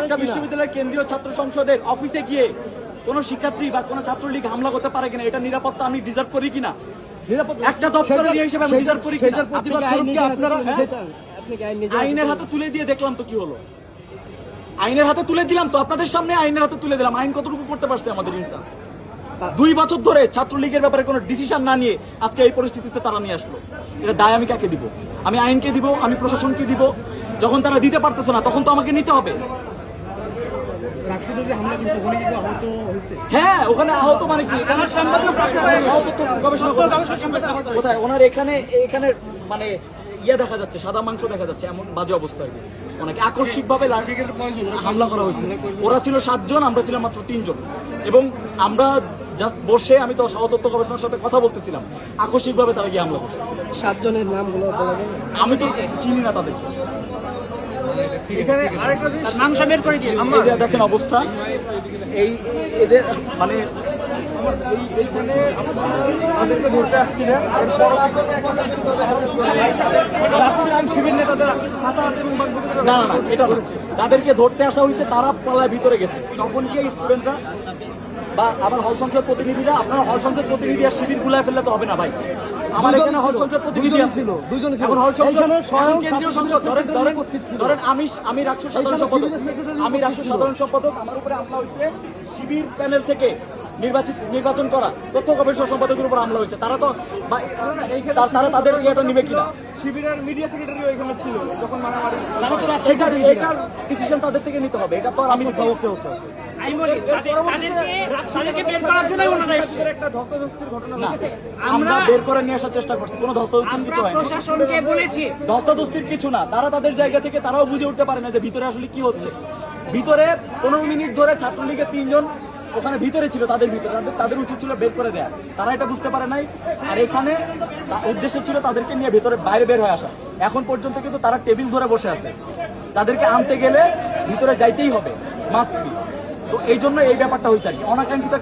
একটা বিশ্ববিদ্যালয়ের কেন্দ্রীয় ছাত্র সংসদের অফিসে গিয়ে কোন শিক্ষার্থী বা কোন ছাত্রলীগ হামলা করতে পারে কিনা, এটা নিরাপত্তা আমি ডিজার্ভ করি কিনা, একটা দপ্তরের হিসেবে আমি ডিজার্ভ করি কিনা? আইনের হাতে তুলে দিয়ে দেখলাম তো কি হলো, আইনের হাতে তুলে দিলাম তো, আপনাদের সামনে আইনের হাতে তুলে দিলাম। আইন কতটুকু করতে পারছে আমাদের ইনসান? 2 বছর ধরে ছাত্রলীগের ব্যাপারে কোনো ডিসিশন না নিয়ে আজকে এই পরিস্থিতিতে তারা নিয়ে আসলো। এটা দায় আমি কাকে দিব? আমি আইনকে দিব, আমি প্রশাসনকে দিব। যখন তারা দিতে পারতেছে না তখন তো আমাকে নিতে হবে। হ্যাঁ, ওখানে আহত মানে কি? কোথায় ওনার এখানে মানে ইয়ে দেখা যাচ্ছে, সাদা মাংস দেখা যাচ্ছে, এমন বাজে অবস্থা আর কি। অনেক আকস্মিক ভাবে হামলা করা হয়েছে। ওরা ছিল 7 জন, আমরা ছিলাম মাত্র 3 জন। এবং আমরা জাস্ট বসে, আমি তো সহতত্ত্ব গবেষণার সাথে কথা বলতেছিলাম, আকস্মিক ভাবে তারা গিয়ে হামলা করছে। 7 জনের নামগুলো বলা যায়? আমি তো চিনি না তাদেরকে। দেখেন অবস্থা, এই এদের মানে না, এটা না, তাদেরকে ধরতে আসা হয়েছে, তারা পালায় ভিতরে গেছে। তখন কি স্টুডেন্টরা বা আবার হল সংসদ প্রতিনিধিরা, আপনারা হল সংসদ প্রতিনিধি আর শিবির গুলায় ফেললে তো হবে না ভাই। আমার এখানে হল সংসদ প্রতিনিধি ছিল, এখন হল সংসদ কেন্দ্রীয় সংসদ ধরেন আমি রাষ্ট্র সাধারণ সম্পাদক, আমার উপরে হামলা হয়েছে শিবির প্যানেল থেকে নির্বাচন করা তথ্য গবেষণা সম্পাদকের উপর হামলা হয়েছে। তারা তো তারা তাদের ইয়েটা নিবে কিনা? শিবিরের মিডিয়া সেক্রেটারিও এখানে ছিল যখন মারামারি, এটার ডিসিশন তাদের থেকে নিতে হবে। এটা তো আর আমি আমরা বের করে নিয়ে আসার চেষ্টা করছি, কোনো ধস্তাধস্তির কিছু হয় না। ধস্তাধস্তির কিছু না, তারা তাদের জায়গা থেকে তারাও বুঝে উঠতে পারে না যে ভিতরে আসলে কি হচ্ছে। ভিতরে 15 মিনিট ধরে ছাত্রলীগের 3 জন ওখানে ভিতরে ছিল, তাদের উচিত ছিল বের করে দেয়া, তারা এটা বুঝতে পারে নাই। আর এখানে উদ্দেশ্য ছিল তাদেরকে নিয়ে বাইরে বের হয়ে আসা। এখন পর্যন্ত কিন্তু তারা টেবিল ধরে বসে আছে, তাদেরকে আনতে গেলে ভিতরে যাইতেই হবে, মাস্ট বি। তো এই জন্য এই ব্যাপারটা হয়েছে আর কি, অনাকাঙ্ক্ষিত।